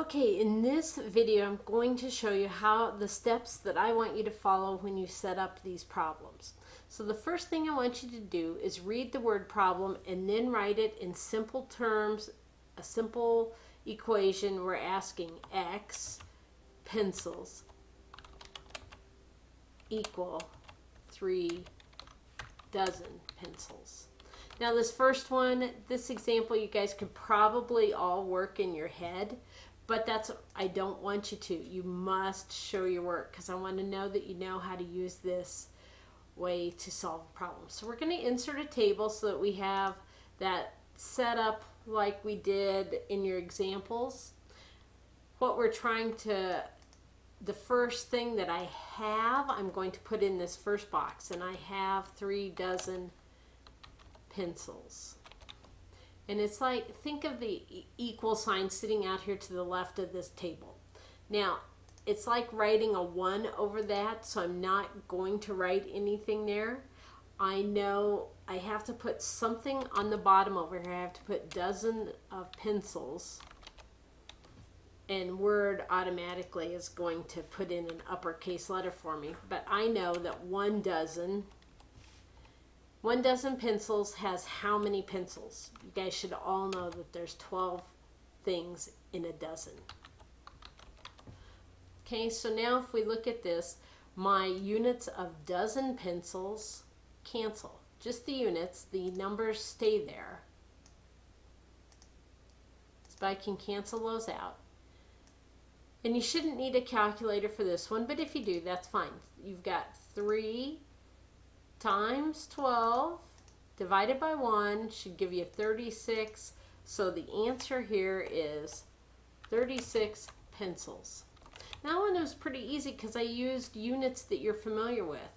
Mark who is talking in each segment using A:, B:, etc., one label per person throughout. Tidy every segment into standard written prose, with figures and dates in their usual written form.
A: Okay, in this video I'm going to show you how the steps that I want you to follow when you set up these problems. So the first thing I want you to do is read the word problem and then write it in simple terms, a simple equation. We're asking X pencils equal 3 dozen pencils. Now this first one, this example, you guys could probably all work in your head, but I don't want you to. You must show your work because I want to know that you know how to use this way to solve a problem. So we're going to insert a table so that we have that set up like we did in your examples. What we're trying to, the first thing that I have, I'm going to put in this first box, and I have 3 dozen pencils. And it's like, think of the equal sign sitting out here to the left of this table. Now, it's like writing a 1 over that, so I'm not going to write anything there. I know I have to put something on the bottom over here. I have to put dozen of pencils, and Word automatically is going to put in an uppercase letter for me. But I know that 1 dozen pencils has how many pencils? You guys should all know that there's 12 things in a dozen. Okay, so now if we look at this, my units of dozen pencils cancel. Just the units, the numbers stay there. So I can cancel those out. And you shouldn't need a calculator for this one, but if you do, that's fine. You've got 3 times 12 divided by 1 should give you 36. So the answer here is 36 pencils. That one was pretty easy because I used units that you're familiar with.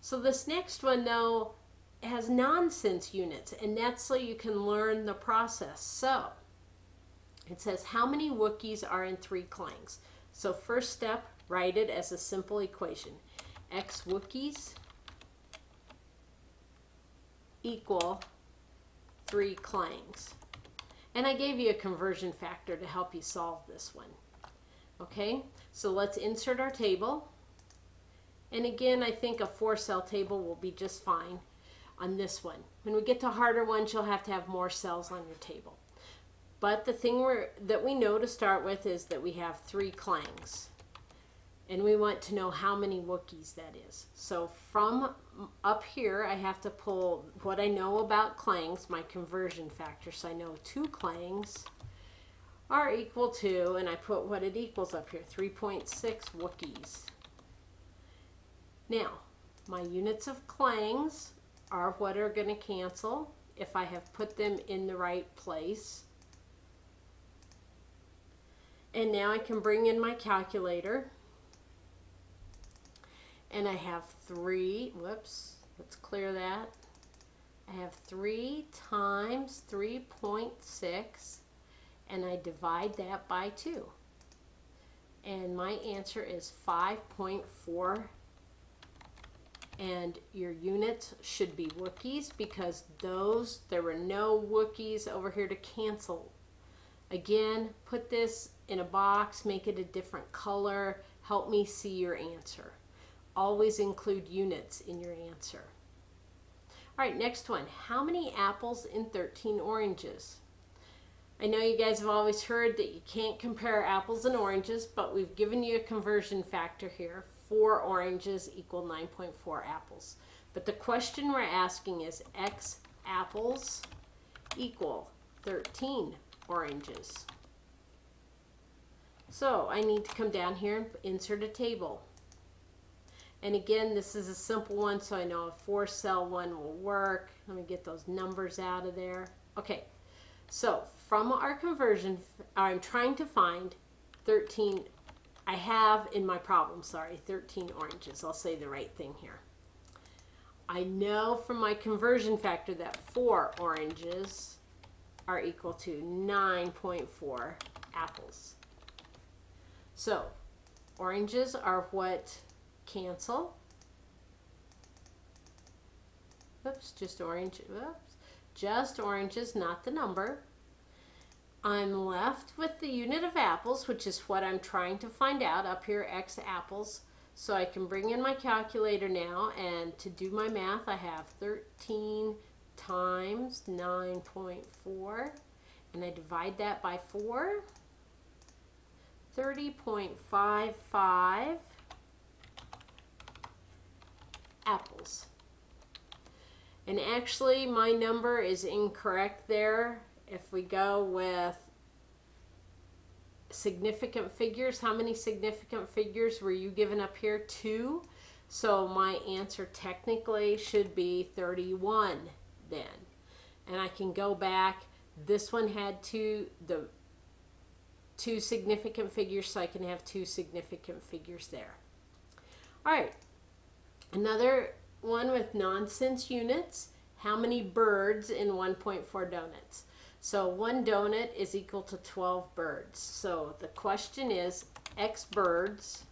A: So this next one, though, has nonsense units, and that's so you can learn the process. So it says how many Wookiees are in 3 clangs. So first step, write it as a simple equation. X Wookiees equal 3 clangs. And I gave you a conversion factor to help you solve this one. Okay, so let's insert our table. And again, I think a 4-cell table will be just fine on this one. When we get to harder ones, you'll have to have more cells on your table. But the thing that we know to start with is that we have 3 clangs. And we want to know how many Wookiees that is. So from up here, I have to pull what I know about clangs, my conversion factor. So I know 2 clangs are equal to, and I put what it equals up here, 3.6 Wookiees. Now, my units of clangs are what are going to cancel if I have put them in the right place. And now I can bring in my calculator. And I have 3, whoops, let's clear that. I have 3 times 3.6, and I divide that by 2. And my answer is 5.4. And your units should be Wookiees because there were no Wookiees over here to cancel. Again, put this in a box, make it a different color, help me see your answer. Always include units in your answer. All right, next one. How many apples in 13 oranges? I know you guys have always heard that you can't compare apples and oranges, but we've given you a conversion factor here. 4 oranges equal 9.4 apples. But the question we're asking is X apples equal 13 oranges. So I need to come down here and insert a table. And again, this is a simple one, so I know a 4-cell one will work. Let me get those numbers out of there. Okay, so from our conversion, I'm trying to find 13, I have in my problem, 13 oranges. I'll say the right thing here. I know from my conversion factor that 4 oranges are equal to 9.4 apples. So oranges are what cancel. Oops, just orange. Oops, just oranges, not the number. I'm left with the unit of apples, which is what I'm trying to find out up here, X apples. So I can bring in my calculator now, and to do my math, I have 13 times 9.4, and I divide that by 4. 30.55 apples. And actually, my number is incorrect there. If we go with significant figures, how many significant figures were you given up here? 2. So my answer technically should be 31 then. And I can go back. This one had two significant figures, so I can have 2 significant figures there. All right, another one with nonsense units. How many birds in 1.4 donuts? So 1 donut is equal to 12 birds. So the question is, X birds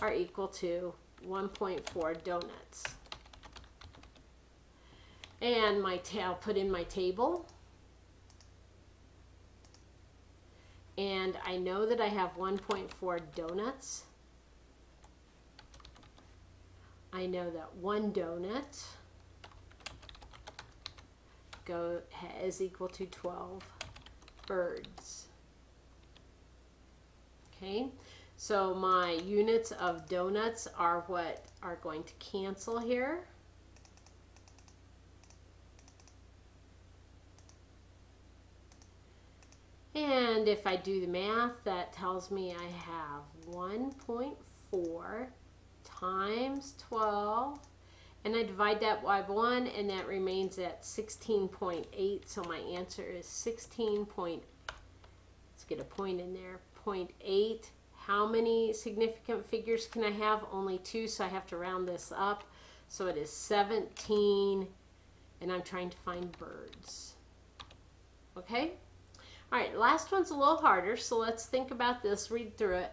A: are equal to 1.4 donuts. And I'll put in my table. And I know that I have 1.4 donuts. I know that 1 donut is equal to 12 birds. Okay, so my units of donuts are what are going to cancel here. And if I do the math, that tells me I have 1.4 times 12, and I divide that by 1, and that remains at 16.8. So my answer is 16. Let's get a point in there. 0.8. How many significant figures can I have? Only 2, so I have to round this up. So it is 17, and I'm trying to find birds. Okay? All right, last one's a little harder, so let's think about this, read through it.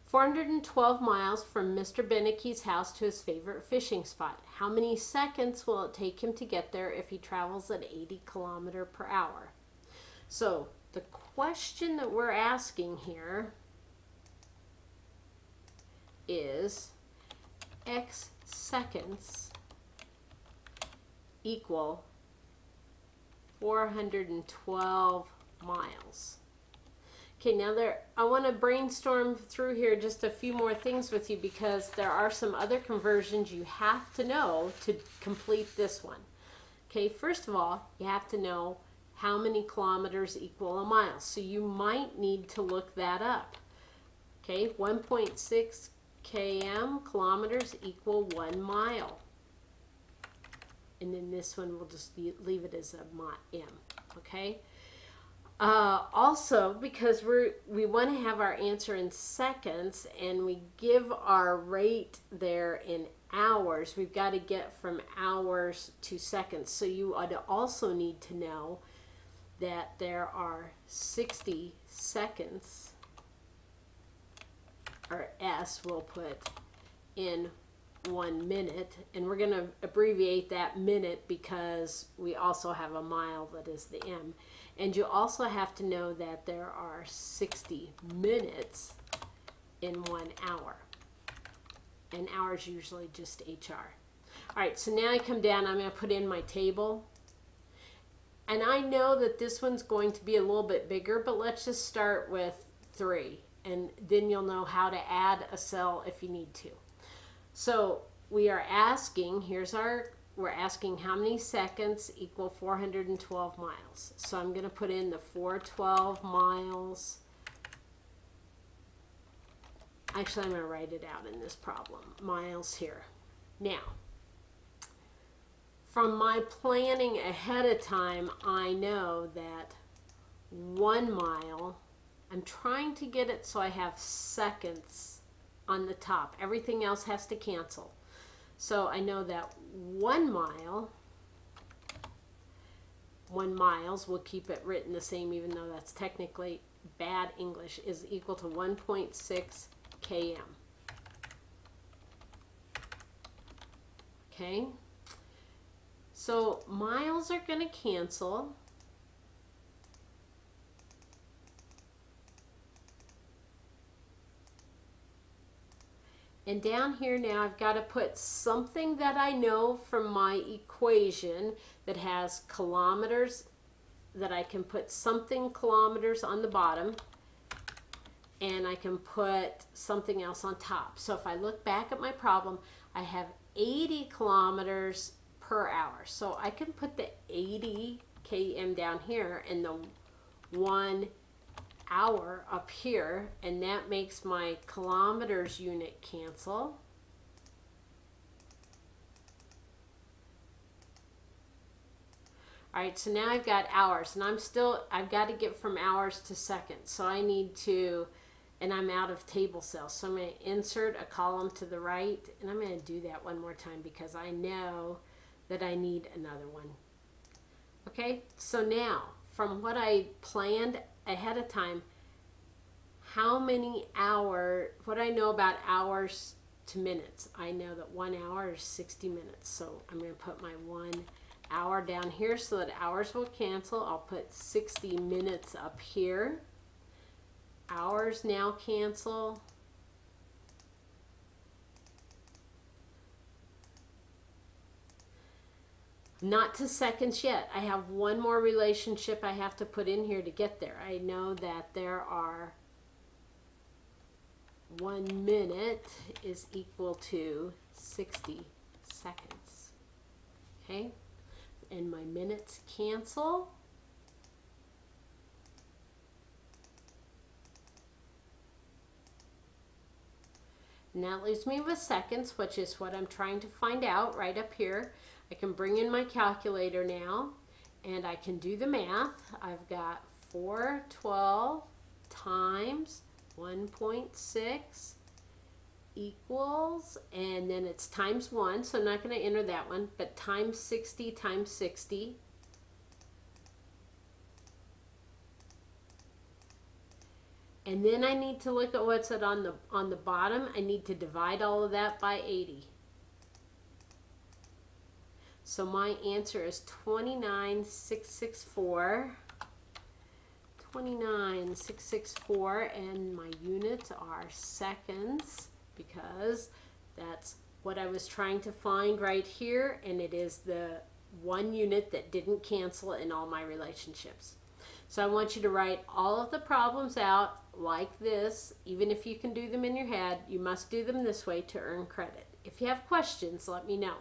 A: 412 miles from Mr. Benecke's house to his favorite fishing spot. How many seconds will it take him to get there if he travels at 80 kilometers per hour? So the question that we're asking here is X seconds equal 412 miles. Okay, now I want to brainstorm through here just a few more things with you, because there are some other conversions you have to know to complete this one. Okay, first of all, you have to know how many kilometers equal a mile. So you might need to look that up. Okay, 1.6 km, kilometers, equal 1 mile. And then this one, we'll just leave it as a m. Okay. Also, because we want to have our answer in seconds, and we give our rate there in hours, we've got to get from hours to seconds. So you ought to also need to know that there are 60 seconds, or S we'll put in 1 minute, and we're going to abbreviate that minute because we also have a mile that is the M. And you also have to know that there are 60 minutes in 1 hour. And hours usually just HR. All right, so now I come down, I'm going to put in my table. And I know that this one's going to be a little bit bigger, but let's just start with 3. And then you'll know how to add a cell if you need to. So we are asking, we're asking how many seconds equal 412 miles. So I'm going to put in the 412 miles. Actually, I'm going to write it out in this problem. Miles here. Now, from my planning ahead of time, I know that 1 mile, I'm trying to get it so I have seconds on the top. Everything else has to cancel. So I know that 1 mile, 1 miles, we'll keep it written the same even though that's technically bad English, is equal to 1.6 km. Okay, so miles are going to cancel. And down here now I've got to put something that I know from my equation that has kilometers, that I can put something kilometers on the bottom, and I can put something else on top. So if I look back at my problem, I have 80 kilometers per hour. So I can put the 80 km down here and the 1 hour up here, and that makes my kilometers unit cancel. All right, so now I've got hours, and I've got to get from hours to seconds. So I need to, and I'm out of table cells. So I'm going to insert a column to the right, and I'm going to do that one more time because I know that I need another one. Okay, so now from what I planned ahead of time, how many hours, what I know about hours to minutes. I know that 1 hour is 60 minutes. So I'm going to put my 1 hour down here so that hours will cancel. I'll put 60 minutes up here. Hours now cancel. Not to seconds yet. I have one more relationship I have to put in here to get there. I know that there are 1 minute is equal to 60 seconds. Okay? And my minutes cancel. And that leaves me with seconds, which is what I'm trying to find out right up here. I can bring in my calculator now, and I can do the math. I've got 412 times 1.6 equals, and then it's times 1, so I'm not going to enter that one, but times 60 times 60. And then I need to look at what's on the bottom. I need to divide all of that by 80. So my answer is 29,664. 29,664, and my units are seconds because that's what I was trying to find right here, and it is the 1 unit that didn't cancel in all my relationships. So I want you to write all of the problems out like this. Even if you can do them in your head, you must do them this way to earn credit. If you have questions, let me know.